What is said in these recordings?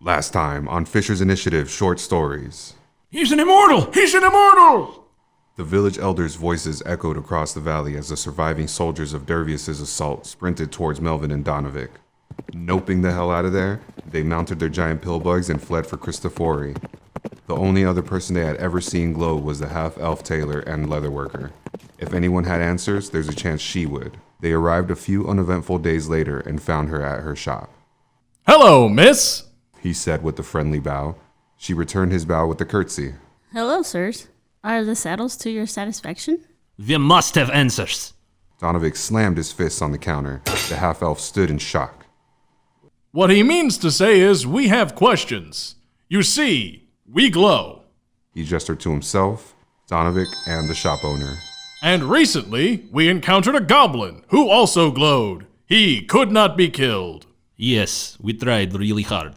Last time on Fissure's Initiative Short Stories. He's an immortal! He's an immortal! The village elders' voices echoed across the valley as the surviving soldiers of Dervius's assault sprinted towards Melvin and Donovic. Noping the hell out of there, they mounted their giant pillbugs and fled for Cristofori. The only other person they had ever seen glow was the half-elf tailor and leatherworker. If anyone had answers, there's a chance she would. They arrived a few uneventful days later and found her at her shop. Hello, miss! He said with a friendly bow. She returned his bow with a curtsy. Hello, sirs. Are the saddles to your satisfaction? We must have answers. Donovic slammed his fists on the counter. The half-elf stood in shock. What he means to say is we have questions. You see, we glow. He gestured to himself, Donovic, and the shop owner. And recently, we encountered a goblin who also glowed. He could not be killed. Yes, we tried really hard.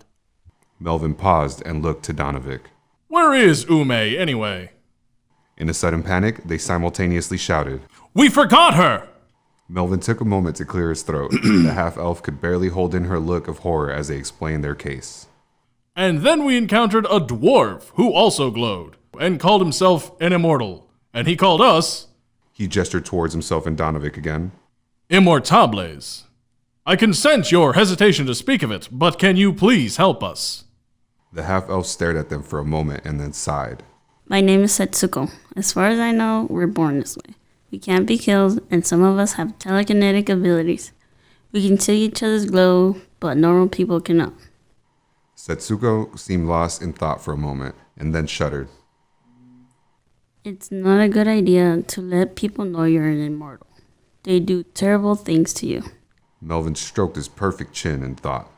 Melvin paused and looked to Donovic. Where is Ume, anyway? In a sudden panic, they simultaneously shouted. We forgot her! Melvin took a moment to clear his throat. The half-elf could barely hold in her look of horror as they explained their case. And then we encountered a dwarf who also glowed and called himself an immortal. And he called us... He gestured towards himself and Donovic again. Immortables. I can sense your hesitation to speak of it, but can you please help us? The half-elf stared at them for a moment and then sighed. My name is Setsuko. As far as I know, we're born this way. We can't be killed, and some of us have telekinetic abilities. We can see each other's glow, but normal people cannot. Setsuko seemed lost in thought for a moment, and then shuddered. It's not a good idea to let people know you're an immortal. They do terrible things to you. Melvin stroked his perfect chin and thought.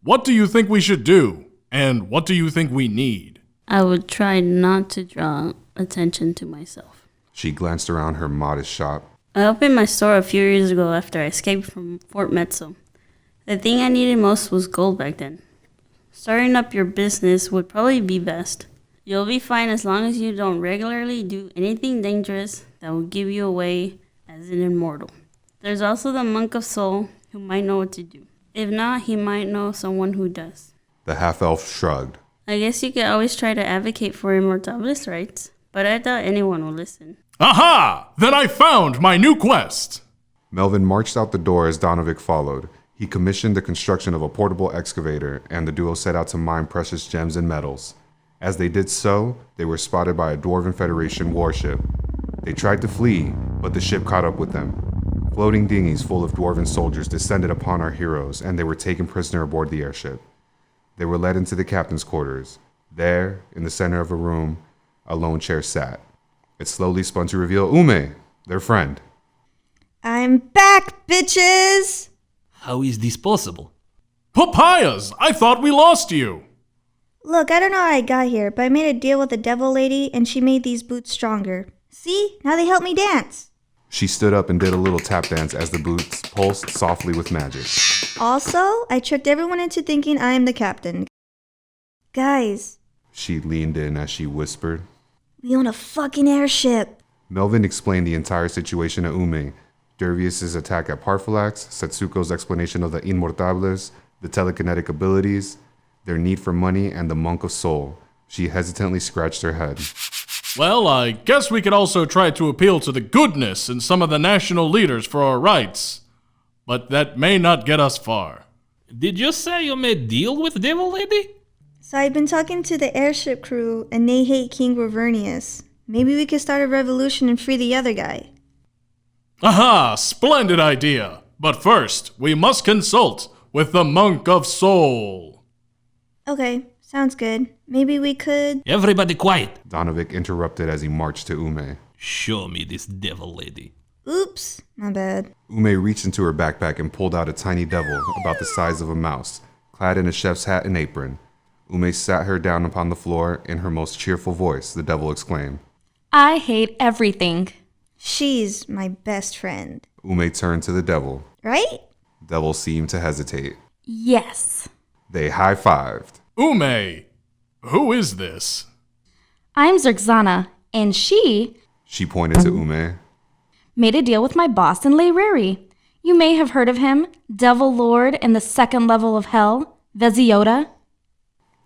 What do you think we should do? And what do you think we need? I would try not to draw attention to myself. She glanced around her modest shop. I opened my store a few years ago after I escaped from Fort Metzo. The thing I needed most was gold back then. Starting up your business would probably be best. You'll be fine as long as you don't regularly do anything dangerous that will give you away as an immortal. There's also the Monk of Soul who might know what to do. If not, he might know someone who does. The half-elf shrugged. I guess you could always try to advocate for immortabilis rights, but I doubt anyone will listen. Aha! Then I found my new quest! Melvin marched out the door as Donovic followed. He commissioned the construction of a portable excavator, and the duo set out to mine precious gems and metals. As they did so, they were spotted by a Dwarven Federation warship. They tried to flee, but the ship caught up with them. Floating dinghies full of Dwarven soldiers descended upon our heroes, and they were taken prisoner aboard the airship. They were led into the captain's quarters. There, in the center of a room, a lone chair sat. It slowly spun to reveal Ume, their friend. I'm back, bitches! How is this possible? Papayas! I thought we lost you! Look, I don't know how I got here, but I made a deal with the devil lady and she made these boots stronger. See? Now they help me dance. She stood up and did a little tap dance as the boots pulsed softly with magic. Also, I tricked everyone into thinking I am the captain. Guys, She leaned in as she whispered. we own a fucking airship. Melvin explained the entire situation to Ume. Dervius's attack at Parphalax, Setsuko's explanation of the Immortables, the telekinetic abilities, their need for money, and the Monk of Soul. She hesitantly scratched her head. Well, I guess we could also try to appeal to the goodness in some of the national leaders for our rights. But that may not get us far. Did you say you made deal with Devil Lady? So I've been talking to the airship crew and they hate King Revernius. Maybe we could start a revolution and free the other guy. Aha! Splendid idea! But first, we must consult with the Monk of Soul. Okay, sounds good. Maybe we could... Everybody quiet. Donovic interrupted as he marched to Ume. Show me this Devil Lady. Oops, my bad. Ume reached into her backpack and pulled out a tiny devil about the size of a mouse, clad in a chef's hat and apron. Ume sat her down upon the floor. In her most cheerful voice, the devil exclaimed, I hate everything. She's my best friend. Ume turned to the devil. Right? Devil seemed to hesitate. Yes. They high-fived. Ume, who is this? I'm Zerxana, and she She pointed to Ume. made a deal with my boss in Leireri. You may have heard of him, Devil Lord in the second level of hell, Veziota.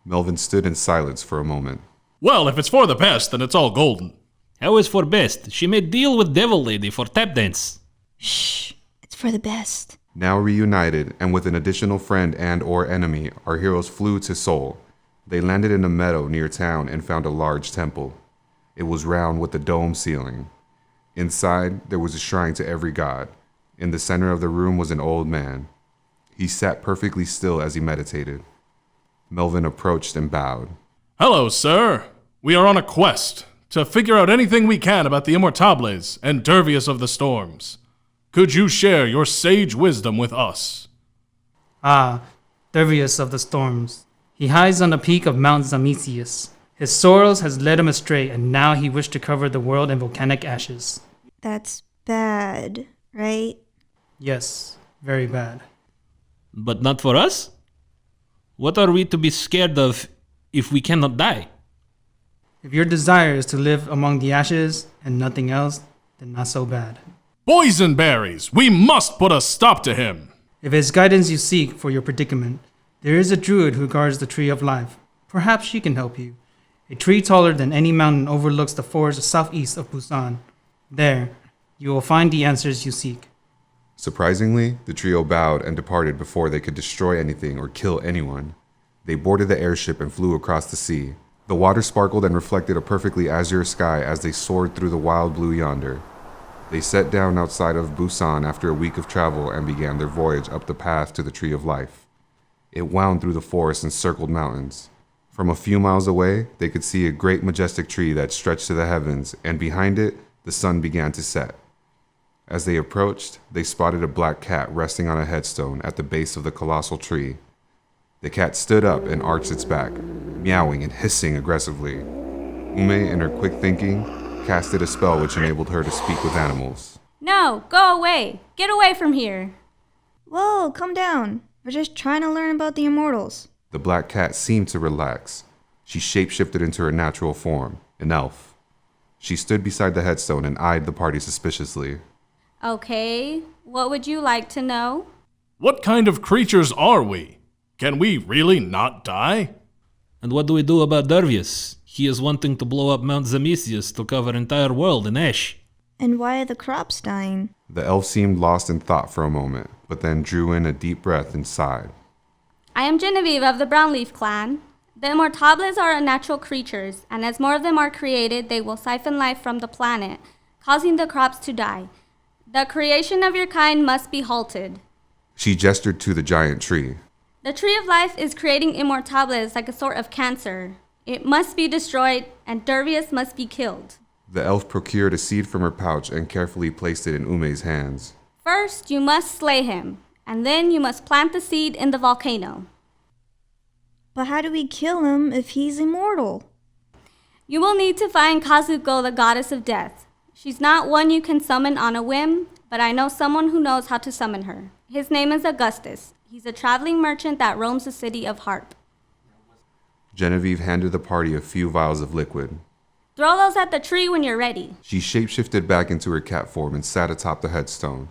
Melvin stood in silence for a moment. Well, if it's for the best, then it's all golden. How is for best? She made deal with Devil Lady for tap dance. Shh, it's for the best. Now reunited, and with an additional friend and/or enemy, our heroes flew to Seoul. They landed in a meadow near town and found a large temple. It was round with a dome ceiling. Inside, there was a shrine to every god. In the center of the room was an old man. He sat perfectly still as he meditated. Melvin approached and bowed. Hello, sir. We are on a quest to figure out anything we can about the Immortables and Dervius of the Storms. Could you share your sage wisdom with us? Ah, Dervius of the Storms. He hides on the peak of Mount Zamesius. His sorrows has led him astray, and now he wished to cover the world in volcanic ashes. That's bad, right? Yes, very bad. But not for us? What are we to be scared of if we cannot die? If your desire is to live among the ashes and nothing else, then not so bad. Boysenberries, we must put a stop to him. If it is guidance you seek for your predicament, there is a druid who guards the Tree of Life. Perhaps she can help you. A tree taller than any mountain overlooks the forest southeast of Busan. There, you will find the answers you seek. Surprisingly, the trio bowed and departed before they could destroy anything or kill anyone. They boarded the airship and flew across the sea. The water sparkled and reflected a perfectly azure sky as they soared through the wild blue yonder. They set down outside of Busan after a week of travel and began their voyage up the path to the Tree of Life. It wound through the forest and circled mountains. From a few miles away, they could see a great majestic tree that stretched to the heavens, and behind it, the sun began to set. As they approached, they spotted a black cat resting on a headstone at the base of the colossal tree. The cat stood up and arched its back, meowing and hissing aggressively. Ume, in her quick thinking, casted a spell which enabled her to speak with animals. No, go away. Get away from here. Whoa, calm down. We're just trying to learn about the immortals. The black cat seemed to relax. She shapeshifted into her natural form, an elf. She stood beside the headstone and eyed the party suspiciously. Okay, what would you like to know? What kind of creatures are we? Can we really not die? And what do we do about Dervius? He is wanting to blow up Mount Zamesius to cover entire world in ash. And why are the crops dying? The elf seemed lost in thought for a moment, but then drew in a deep breath and sighed. I am Genevieve of the Brownleaf clan. The Immortables are unnatural creatures, and as more of them are created, they will siphon life from the planet, causing the crops to die. The creation of your kind must be halted. She gestured to the giant tree. The Tree of Life is creating Immortables like a sort of cancer. It must be destroyed, and Dervius must be killed. The elf procured a seed from her pouch and carefully placed it in Ume's hands. First, you must slay him, and then you must plant the seed in the volcano. But how do we kill him if he's immortal? You will need to find Kazuko, the goddess of death. She's not one you can summon on a whim, but I know someone who knows how to summon her. His name is Augustus. He's a traveling merchant that roams the city of Harp. Genevieve handed the party a few vials of liquid. Throw those at the tree when you're ready. She shapeshifted back into her cat form and sat atop the headstone.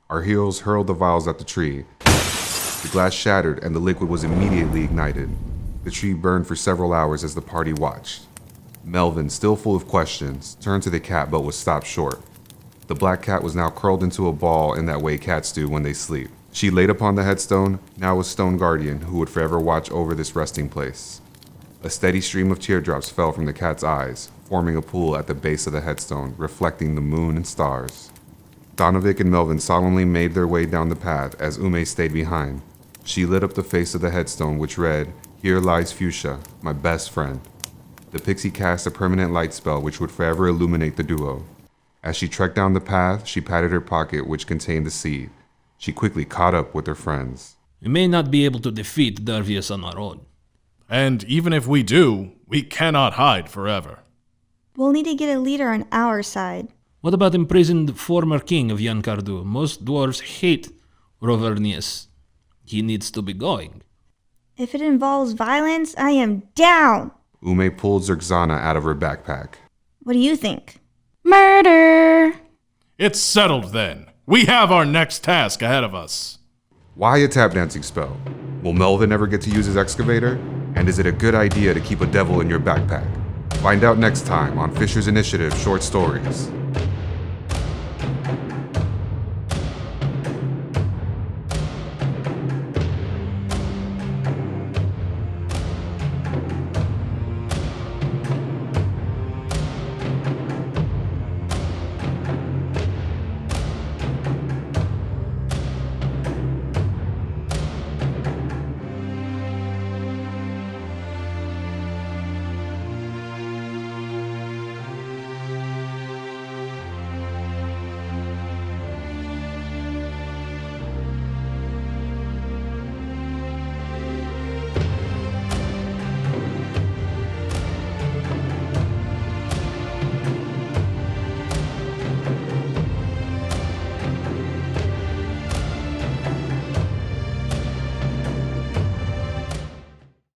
Our heroes hurled the vials at the tree. The glass shattered and the liquid was immediately ignited. The tree burned for several hours as the party watched. Melvin, still full of questions, turned to the cat but was stopped short. The black cat was now curled into a ball in that way cats do when they sleep. She laid upon the headstone, now a stone guardian who would forever watch over this resting place. A steady stream of teardrops fell from the cat's eyes, forming a pool at the base of the headstone, reflecting the moon and stars. Donovic and Melvin solemnly made their way down the path as Ume stayed behind. She lit up the face of the headstone, which read, "Here lies Fuchsia, my best friend." The pixie cast a permanent light spell which would forever illuminate the duo. As she trekked down the path, she patted her pocket which contained the seed. She quickly caught up with her friends. We may not be able to defeat Dervius on our own. And even if we do, we cannot hide forever. We'll need to get a leader on our side. What about imprisoned former king of Yankardu? Most dwarves hate Rovernius. He needs to be going. If it involves violence, I am down. Ume pulled Zerxana out of her backpack. What do you think? Murder! It's settled then. We have our next task ahead of us. Why a tap dancing spell? Will Melvin ever get to use his excavator? And is it a good idea to keep a devil in your backpack? Find out next time on Fissure's Initiative Short Stories.